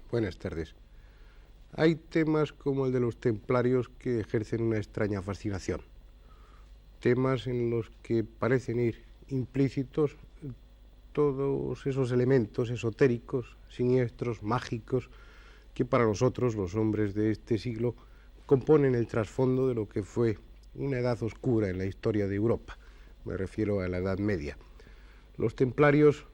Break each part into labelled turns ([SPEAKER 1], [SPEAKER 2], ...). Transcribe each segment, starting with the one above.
[SPEAKER 1] Buenas tardes. Hay temas como el de los templarios que ejercen una extraña fascinación. Temas en los que parecen ir implícitos todos esos elementos esotéricos, siniestros, mágicos, que para nosotros, los hombres de este siglo, componen el trasfondo de lo que fue una edad oscura en la historia de Europa. Me refiero a la Edad Media. Los templarios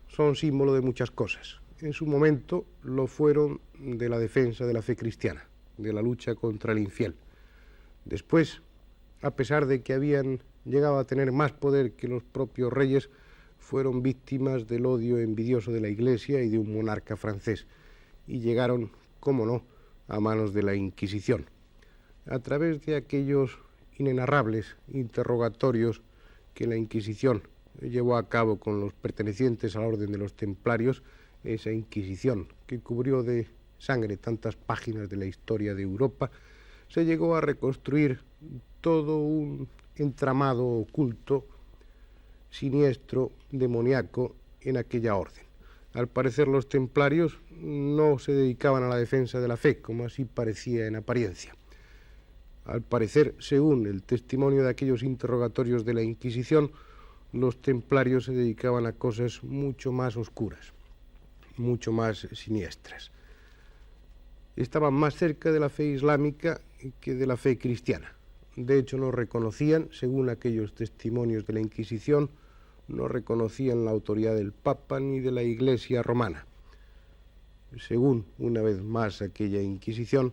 [SPEAKER 1] son símbolo de muchas cosas. En su momento lo fueron de la defensa de la fe cristiana, de la lucha contra el infiel. Después, a pesar de que habían llegado a tener más poder que los propios reyes, fueron víctimas del odio envidioso de la Iglesia y de un monarca francés, y llegaron, cómo no, a manos de la Inquisición. A través de aquellos inenarrables interrogatorios que la Inquisición llevó a cabo con los pertenecientes a la Orden de los Templarios, esa Inquisición que cubrió de sangre tantas páginas de la historia de Europa, se llegó a reconstruir todo un entramado oculto, siniestro, demoníaco en aquella orden. Al parecer los templarios no se dedicaban a la defensa de la fe, como así parecía en apariencia. Al parecer, según el testimonio de aquellos interrogatorios de la Inquisición, los templarios se dedicaban a cosas mucho más oscuras, mucho más siniestras. Estaban más cerca de la fe islámica que de la fe cristiana. De hecho, no reconocían, según aquellos testimonios de la Inquisición, no reconocían la autoridad del Papa ni de la Iglesia romana. Según, una vez más, aquella Inquisición,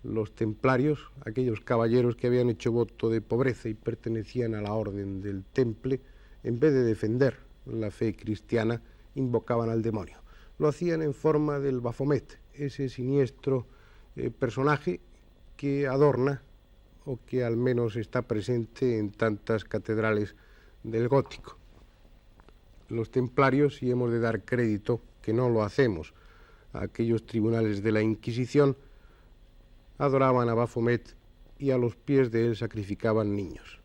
[SPEAKER 1] los templarios, aquellos caballeros que habían hecho voto de pobreza y pertenecían a la Orden del Temple, en vez de defender la fe cristiana, invocaban al demonio. Lo hacían en forma del Baphomet, ese siniestro personaje que adorna, o que al menos está presente en tantas catedrales del gótico. Los templarios, si hemos de dar crédito, que no lo hacemos, a aquellos tribunales de la Inquisición, adoraban a Baphomet y a los pies de él sacrificaban niños.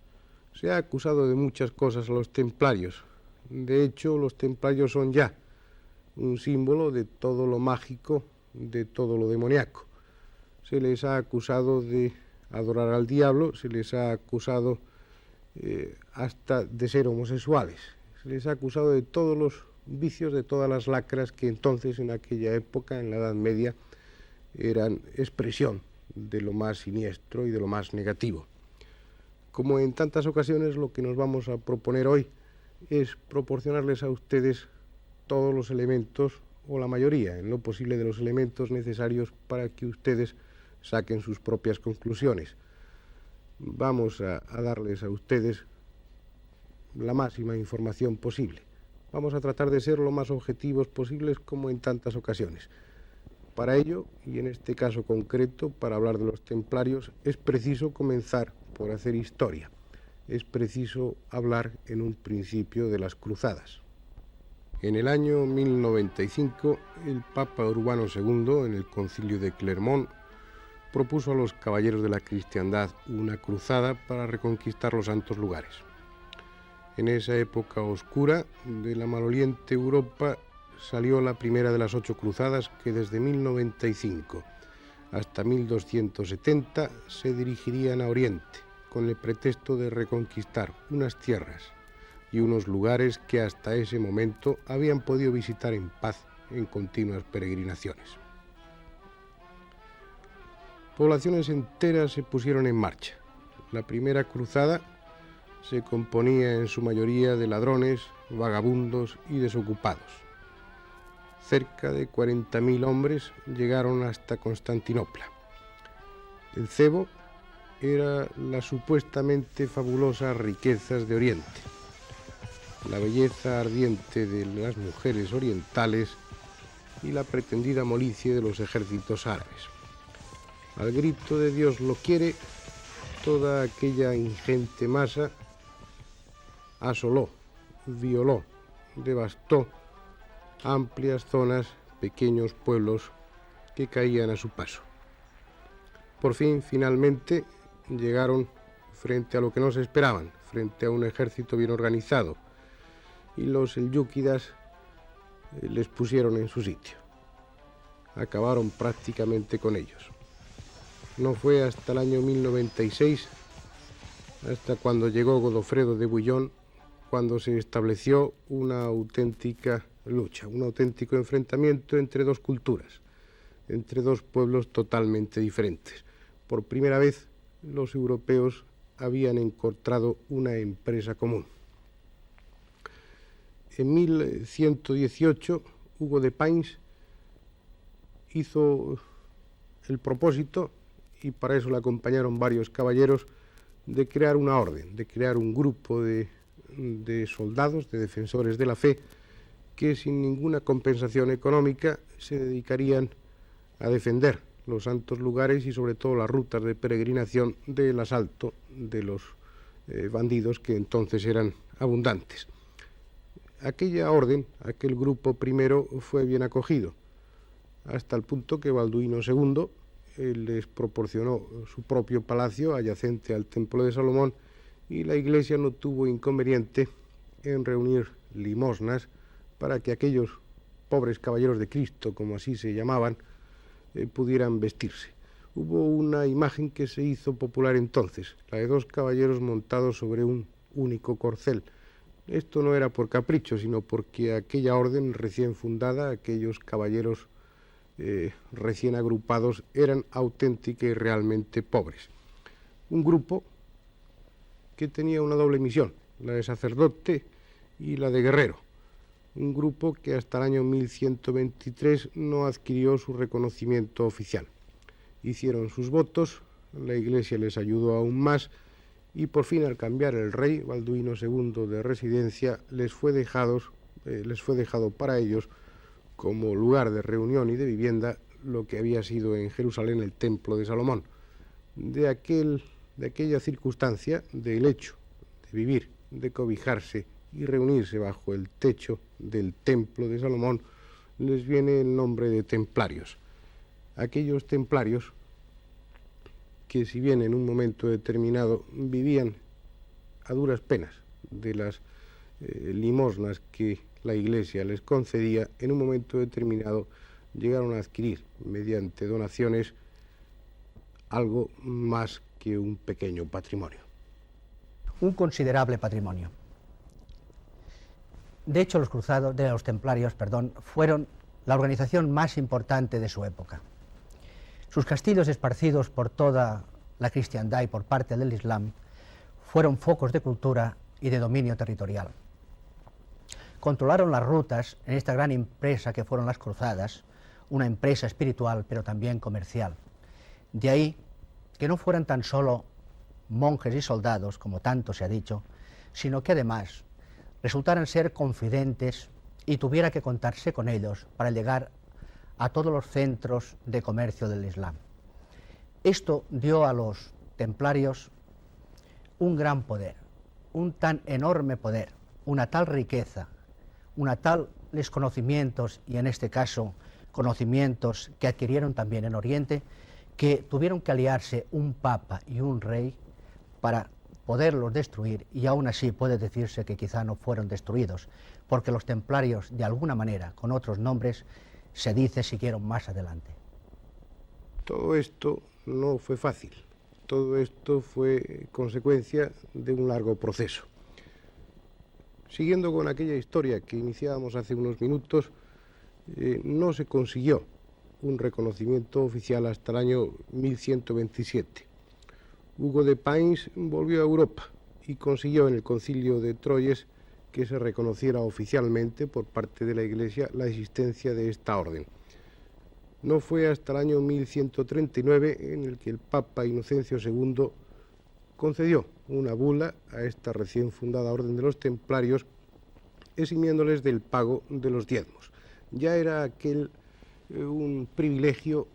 [SPEAKER 1] Se ha acusado de muchas cosas a los templarios. De hecho, los templarios son ya un símbolo de todo lo mágico, de todo lo demoníaco. Se les ha acusado de adorar al diablo, se les ha acusado hasta de ser homosexuales, se les ha acusado de todos los vicios, de todas las lacras que entonces, en aquella época, en la Edad Media, eran expresión de lo más siniestro y de lo más negativo. Como en tantas ocasiones, lo que nos vamos a proponer hoy es proporcionarles a ustedes todos los elementos, o la mayoría, en lo posible, de los elementos necesarios para que ustedes saquen sus propias conclusiones. Vamos a darles a ustedes la máxima información posible. Vamos a tratar de ser lo más objetivos posibles, como en tantas ocasiones. Para ello, y en este caso concreto, para hablar de los templarios, es preciso comenzar por hacer historia. Es preciso hablar en un principio de las cruzadas. En el año 1095, el Papa Urbano II, en el Concilio de Clermont, propuso a los caballeros de la cristiandad una cruzada para reconquistar los santos lugares. En esa época oscura de la maloliente Europa salió la primera de las 8 cruzadas que desde 1095 hasta 1270 se dirigirían a Oriente, con el pretexto de reconquistar unas tierras y unos lugares que hasta ese momento habían podido visitar en paz en continuas peregrinaciones. Poblaciones enteras se pusieron en marcha. La primera cruzada se componía en su mayoría de ladrones, vagabundos y desocupados. Cerca de 40.000 hombres llegaron hasta Constantinopla. El cebo era las supuestamente fabulosas riquezas de Oriente, la belleza ardiente de las mujeres orientales y la pretendida molicie de los ejércitos árabes. Al grito de Dios lo quiere, toda aquella ingente masa asoló, violó, devastó amplias zonas, pequeños pueblos que caían a su paso. Por fin, finalmente, llegaron frente a lo que no se esperaban, frente a un ejército bien organizado, y los selyúquidas les pusieron en su sitio. acabaron prácticamente con ellos. No fue hasta el año 1096, hasta cuando llegó Godofredo de Bouillon, cuando se estableció una auténtica lucha, un auténtico enfrentamiento entre dos culturas, entre dos pueblos totalmente diferentes. Por primera vez, los europeos habían encontrado una empresa común. En 1118, Hugo de Payns hizo el propósito, y para eso le acompañaron varios caballeros, de crear una orden, de crear un grupo de soldados, de defensores de la fe, que sin ninguna compensación económica se dedicarían a defender los santos lugares y sobre todo las rutas de peregrinación del asalto de los bandidos que entonces eran abundantes. Aquella orden, aquel grupo primero fue bien acogido, hasta el punto que Balduino II les proporcionó su propio palacio adyacente al Templo de Salomón, y la Iglesia no tuvo inconveniente en reunir limosnas para que aquellos pobres caballeros de Cristo, como así se llamaban, pudieran vestirse. Hubo una imagen que se hizo popular entonces, la de dos caballeros montados sobre un único corcel. Esto no era por capricho, sino porque aquella orden recién fundada, aquellos caballeros recién agrupados, eran auténtica y realmente pobres. Un grupo que tenía una doble misión, la de sacerdote y la de guerrero. Un grupo que hasta el año 1123 no adquirió su reconocimiento oficial. Hicieron sus votos, la Iglesia les ayudó aún más, y por fin, al cambiar el rey, Balduino II, de residencia, les fue dejado para ellos como lugar de reunión y de vivienda lo que había sido en Jerusalén el Templo de Salomón. De aquella circunstancia, del hecho de vivir, de cobijarse y reunirse bajo el techo del Templo de Salomón, les viene el nombre de templarios. Aquellos templarios que, si bien en un momento determinado vivían a duras penas de las limosnas que la Iglesia les concedía, en un momento determinado llegaron a adquirir, mediante donaciones, algo más que un pequeño patrimonio.
[SPEAKER 2] Un considerable patrimonio. De hecho, los templarios, fueron la organización más importante de su época. Sus castillos esparcidos por toda la cristiandad y por parte del Islam fueron focos de cultura y de dominio territorial. Controlaron las rutas en esta gran empresa que fueron las cruzadas, una empresa espiritual pero también comercial. De ahí que no fueran tan solo monjes y soldados, como tanto se ha dicho, sino que además resultaran ser confidentes y tuviera que contarse con ellos para llegar a todos los centros de comercio del Islam. Esto dio a los templarios un gran poder, un tan enorme poder, una tal riqueza, tales conocimientos, y en este caso conocimientos que adquirieron también en Oriente, que tuvieron que aliarse un papa y un rey para poderlos destruir, y aún así puede decirse que quizá no fueron destruidos, porque los templarios, de alguna manera, con otros nombres, se dice siguieron más adelante.
[SPEAKER 1] Todo esto no fue fácil, todo esto fue consecuencia de un largo proceso. Siguiendo con aquella historia que iniciábamos hace unos minutos, no se consiguió un reconocimiento oficial hasta el año 1127. Hugo de Payns volvió a Europa y consiguió en el Concilio de Troyes que se reconociera oficialmente por parte de la Iglesia la existencia de esta orden. No fue hasta el año 1139 en el que el Papa Inocencio II concedió una bula a esta recién fundada orden de los templarios, eximiéndoles del pago de los diezmos. Ya era aquel un privilegio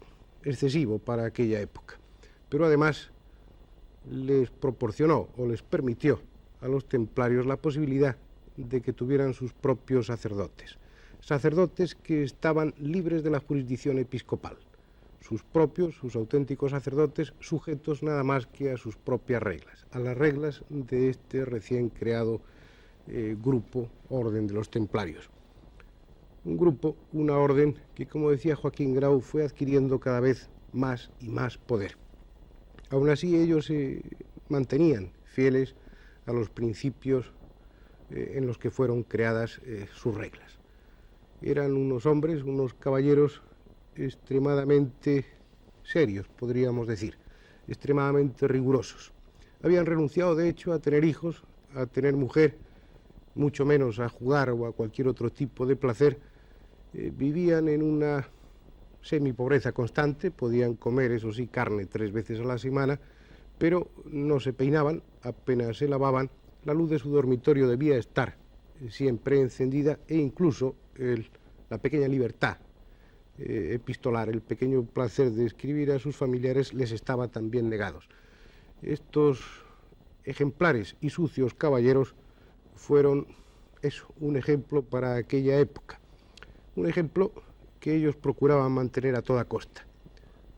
[SPEAKER 1] excesivo para aquella época, pero además les proporcionó o les permitió a los templarios la posibilidad de que tuvieran sus propios sacerdotes, sacerdotes que estaban libres de la jurisdicción episcopal, sus auténticos sacerdotes, sujetos nada más que a sus propias reglas, a las reglas de este recién creado grupo, orden de los templarios. Un grupo, una orden que, como decía Joaquín Grau, fue adquiriendo cada vez más y más poder. Aún así, ellos se mantenían fieles a los principios en los que fueron creadas sus reglas. Eran unos hombres, unos caballeros extremadamente serios, podríamos decir, extremadamente rigurosos. Habían renunciado, de hecho, a tener hijos, a tener mujer, mucho menos a jugar o a cualquier otro tipo de placer. Vivían en una semipobreza constante, podían comer, eso sí, carne 3 veces a la semana, pero no se peinaban, apenas se lavaban, la luz de su dormitorio debía estar siempre encendida e incluso la pequeña libertad epistolar, el pequeño placer de escribir a sus familiares les estaba también negados. Estos ejemplares y sucios caballeros fueron un ejemplo para aquella época, un ejemplo que ellos procuraban mantener a toda costa,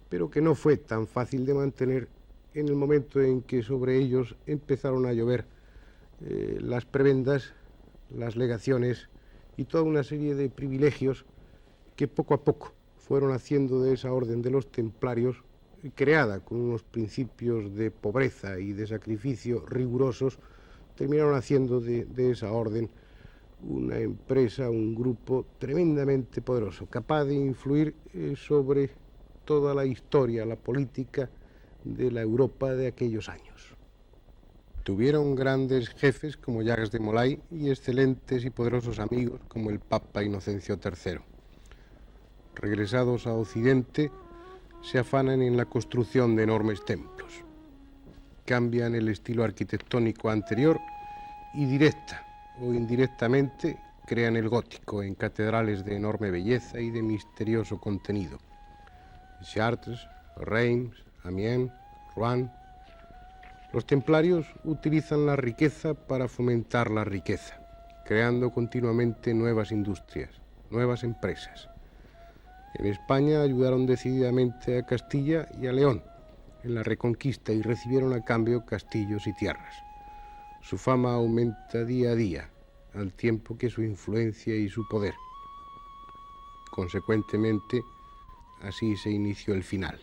[SPEAKER 1] pero que no fue tan fácil de mantener en el momento en que sobre ellos empezaron a llover las prebendas, las legaciones y toda una serie de privilegios que poco a poco fueron haciendo de esa orden de los templarios, creada con unos principios de pobreza y de sacrificio rigurosos, terminaron haciendo de esa orden una empresa, un grupo tremendamente poderoso, capaz de influir sobre toda la historia, la política de la Europa de aquellos años. Tuvieron grandes jefes como Jacques de Molay y excelentes y poderosos amigos como el Papa Inocencio III. Regresados a Occidente, se afanan en la construcción de enormes templos. Cambian el estilo arquitectónico anterior y directa o indirectamente crean el gótico en catedrales de enorme belleza y de misterioso contenido. Chartres, Reims, Amiens, Rouen. Los templarios utilizan la riqueza para fomentar la riqueza, creando continuamente nuevas industrias, nuevas empresas. En España ayudaron decididamente a Castilla y a León en la Reconquista y recibieron a cambio castillos y tierras. Su fama aumenta día a día, al tiempo que su influencia y su poder. Consecuentemente, así se inició el final.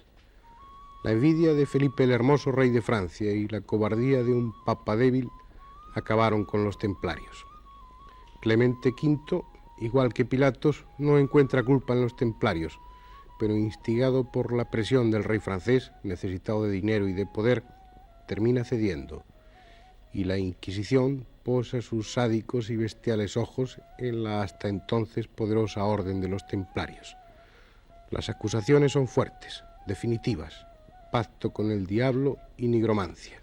[SPEAKER 1] La envidia de Felipe el Hermoso, rey de Francia, y la cobardía de un papa débil acabaron con los templarios. Clemente V, igual que Pilatos, no encuentra culpa en los templarios, pero instigado por la presión del rey francés, necesitado de dinero y de poder, termina cediendo, y la Inquisición posa sus sádicos y bestiales ojos en la hasta entonces poderosa orden de los templarios. Las acusaciones son fuertes, definitivas: pacto con el diablo y nigromancia.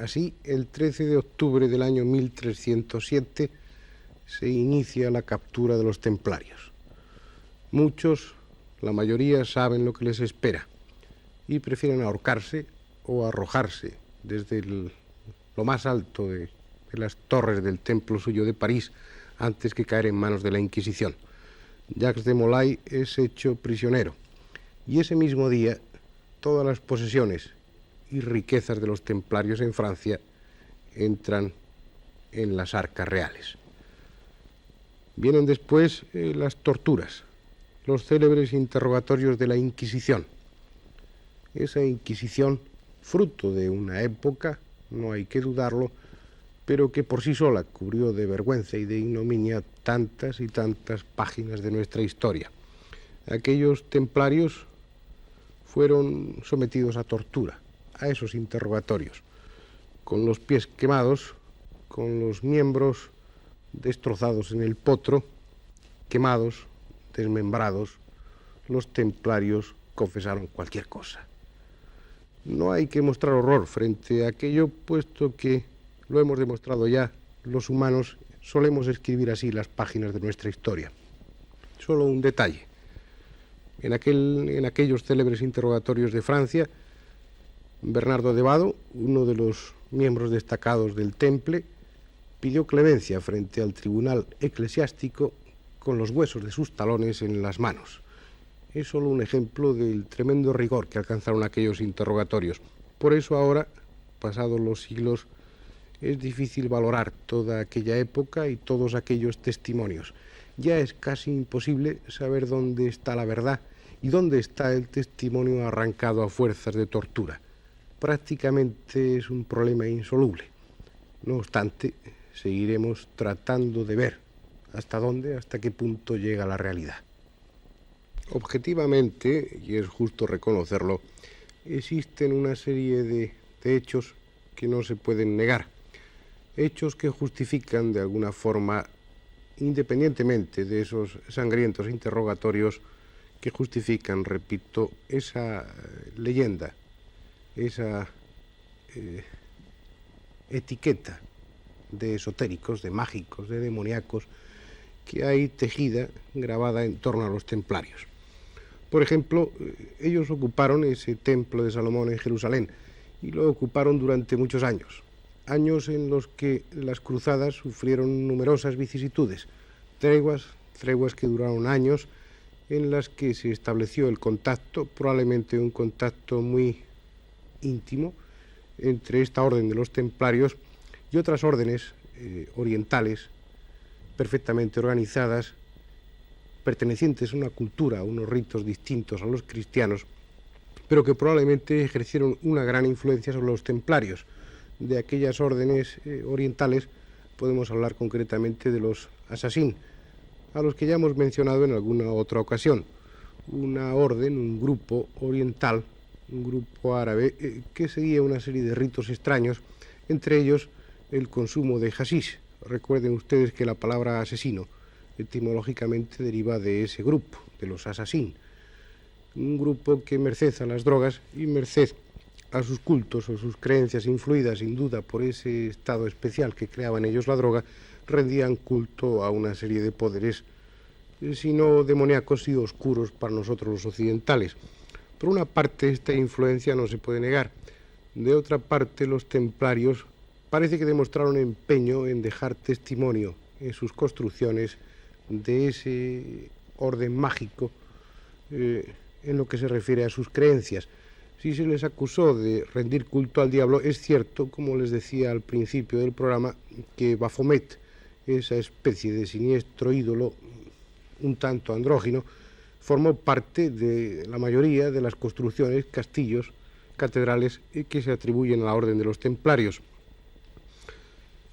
[SPEAKER 1] Así, el 13 de octubre del año 1307 se inicia la captura de los templarios. Muchos, la mayoría, saben lo que les espera y prefieren ahorcarse o arrojarse desde lo más alto de las torres del templo suyo de París antes que caer en manos de la Inquisición. Jacques de Molay es hecho prisionero y ese mismo día todas las posesiones y riquezas de los templarios en Francia entran en las arcas reales. Vienen después las torturas, los célebres interrogatorios de la Inquisición. Esa Inquisición, fruto de una época, no hay que dudarlo, pero que por sí sola cubrió de vergüenza y de ignominia tantas y tantas páginas de nuestra historia. Aquellos templarios fueron sometidos a tortura, a esos interrogatorios, con los pies quemados, con los miembros destrozados en el potro, quemados, desmembrados. Los templarios confesaron cualquier cosa. No hay que mostrar horror frente a aquello, puesto que lo hemos demostrado ya, los humanos solemos escribir así las páginas de nuestra historia. Solo un detalle. En aquellos célebres interrogatorios de Francia, Bernardo de Vado, uno de los miembros destacados del Temple, pidió clemencia frente al tribunal eclesiástico con los huesos de sus talones en las manos. Es solo un ejemplo del tremendo rigor que alcanzaron aquellos interrogatorios. Por eso ahora, pasados los siglos, es difícil valorar toda aquella época y todos aquellos testimonios. Ya es casi imposible saber dónde está la verdad y dónde está el testimonio arrancado a fuerzas de tortura. Prácticamente es un problema insoluble. No obstante, seguiremos tratando de ver hasta qué punto llega la realidad. Objetivamente, y es justo reconocerlo, existen una serie de hechos que no se pueden negar. Hechos que justifican de alguna forma, independientemente de esos sangrientos interrogatorios, que justifican, repito, esa leyenda, esa etiqueta de esotéricos, de mágicos, de demoníacos, que hay tejida, grabada en torno a los templarios. Por ejemplo, ellos ocuparon ese templo de Salomón en Jerusalén y lo ocuparon durante muchos años. Años en los que las cruzadas sufrieron numerosas vicisitudes, treguas que duraron años, en las que se estableció el contacto, probablemente un contacto muy íntimo, entre esta orden de los templarios y otras órdenes orientales perfectamente organizadas, pertenecientes a una cultura, a unos ritos distintos a los cristianos, pero que probablemente ejercieron una gran influencia sobre los templarios. De aquellas órdenes orientales podemos hablar concretamente de los asasín, a los que ya hemos mencionado en alguna otra ocasión. Una orden, un grupo oriental, un grupo árabe, que seguía una serie de ritos extraños, entre ellos el consumo de hashish. Recuerden ustedes que la palabra asesino etimológicamente deriva de ese grupo, de los asasín. Un grupo que, merced a las drogas y merced a sus cultos o sus creencias influidas sin duda por ese estado especial que creaba en ellos la droga, rendían culto a una serie de poderes, si no demoníacos, y oscuros para nosotros los occidentales. Por una parte, esta influencia no se puede negar. De otra parte, los templarios parece que demostraron empeño en dejar testimonio en sus construcciones de ese orden mágico en lo que se refiere a sus creencias. Si se les acusó de rendir culto al diablo, es cierto, como les decía al principio del programa, que Baphomet, esa especie de siniestro ídolo un tanto andrógino, formó parte de la mayoría de las construcciones, castillos, catedrales que se atribuyen a la orden de los templarios.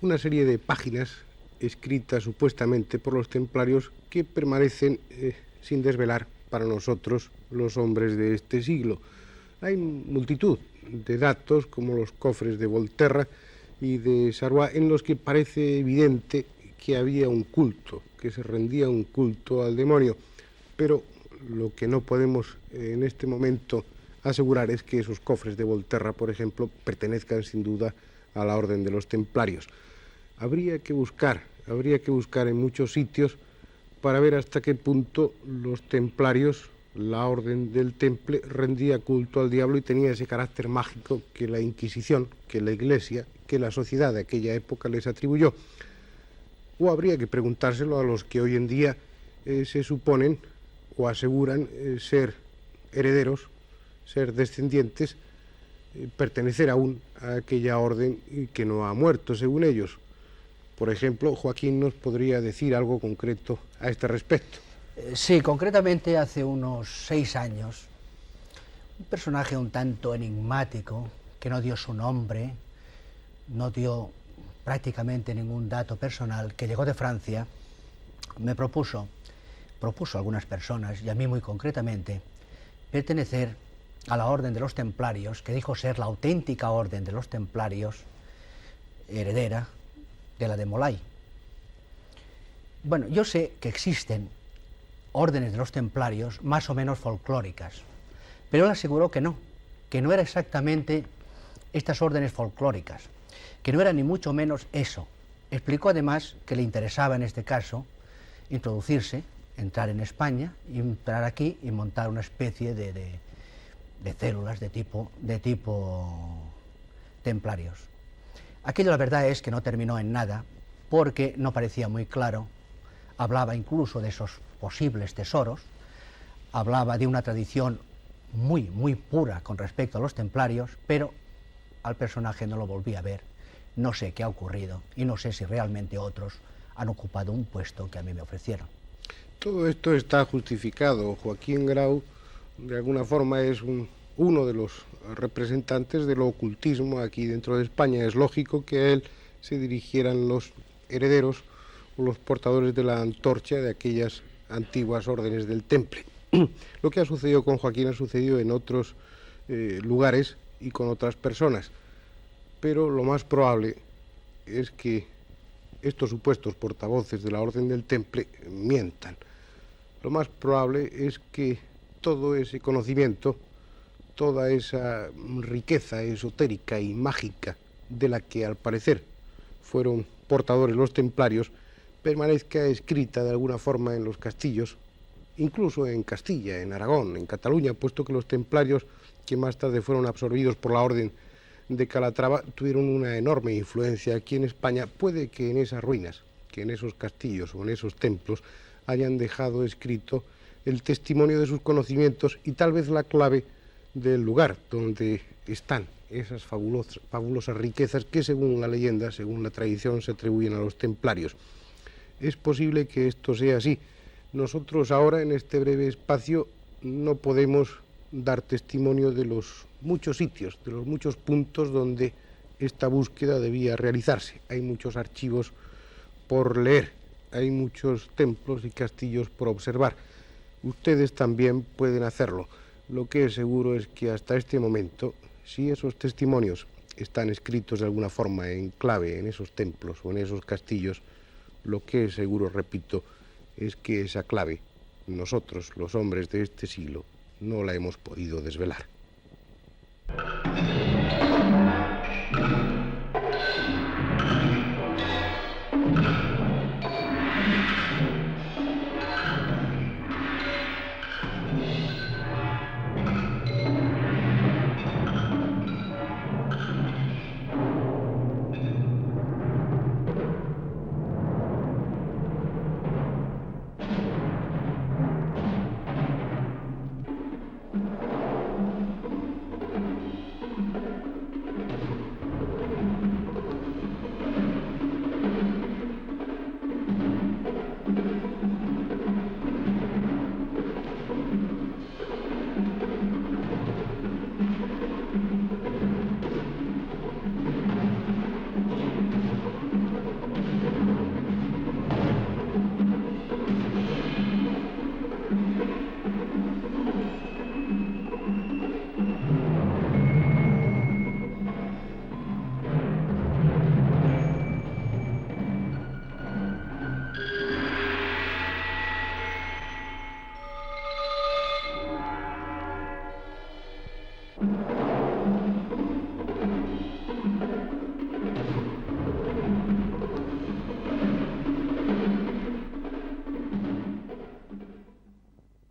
[SPEAKER 1] Una serie de páginas escritas supuestamente por los templarios que permanecen sin desvelar para nosotros, los hombres de este siglo. Hay multitud de datos, como los cofres de Volterra y de Sarrois, en los que parece evidente que había un culto, que se rendía un culto al demonio, pero lo que no podemos en este momento asegurar es que esos cofres de Volterra, por ejemplo, pertenezcan sin duda a la orden de los templarios. Habría que buscar en muchos sitios para ver hasta qué punto los templarios, la orden del Temple, rendía culto al diablo y tenía ese carácter mágico que la Inquisición, que la Iglesia, que la sociedad de aquella época les atribuyó. O habría que preguntárselo a los que hoy en día se suponen o aseguran ser herederos, ser descendientes, pertenecer aún a aquella orden que no ha muerto, según ellos. Por ejemplo, Joaquín nos podría decir algo concreto a este respecto.
[SPEAKER 2] Sí, concretamente hace unos 6 años, un personaje un tanto enigmático, que no dio su nombre, no dio prácticamente ningún dato personal, que llegó de Francia, me propuso a algunas personas, y a mí muy concretamente, pertenecer a la orden de los templarios, que dijo ser la auténtica orden de los templarios, heredera de la de Molay. Bueno, yo sé que existen órdenes de los templarios más o menos folclóricas, pero él aseguró que no era exactamente estas órdenes folclóricas, que no era ni mucho menos eso. Explicó además que le interesaba en este caso introducirse, entrar en España, entrar aquí y montar una especie de células de tipo templarios. Aquello la verdad es que no terminó en nada, porque no parecía muy claro hablaba incluso de esos posibles tesoros, hablaba de una tradición muy pura con respecto a los templarios, pero al personaje no lo volví a ver. No sé qué ha ocurrido y no sé si realmente otros han ocupado un puesto que a mí me ofrecieron.
[SPEAKER 1] Todo esto está justificado. Joaquín Grau, de alguna forma, es uno de los representantes del ocultismo aquí dentro de España. Es lógico que a él se dirigieran los herederos o los portadores de la antorcha de aquellas antiguas órdenes del Temple. Lo que ha sucedido con Joaquín ha sucedido en otros lugares y con otras personas, pero lo más probable es que estos supuestos portavoces de la Orden del Temple mientan. Lo más probable es que todo ese conocimiento, toda esa riqueza esotérica y mágica de la que al parecer fueron portadores los templarios, permanezca escrita de alguna forma en los castillos, incluso en Castilla, en Aragón, en Cataluña, puesto que los templarios, que más tarde fueron absorbidos por la Orden de Calatrava, tuvieron una enorme influencia aquí en España. Puede que en esas ruinas, que en esos castillos o en esos templos hayan dejado escrito el testimonio de sus conocimientos y tal vez la clave del lugar donde están esas fabulosas riquezas que, según la leyenda, según la tradición, se atribuyen a los templarios. Es posible que esto sea así. Nosotros ahora, en este breve espacio, no podemos dar testimonio de los muchos sitios, de los muchos puntos donde esta búsqueda debía realizarse. Hay muchos archivos por leer, hay muchos templos y castillos por observar. Ustedes también pueden hacerlo. Lo que es seguro es que hasta este momento, si esos testimonios están escritos de alguna forma en clave en esos templos o en esos castillos, lo que es seguro, repito, es que esa clave, nosotros, los hombres de este siglo, no la hemos podido desvelar.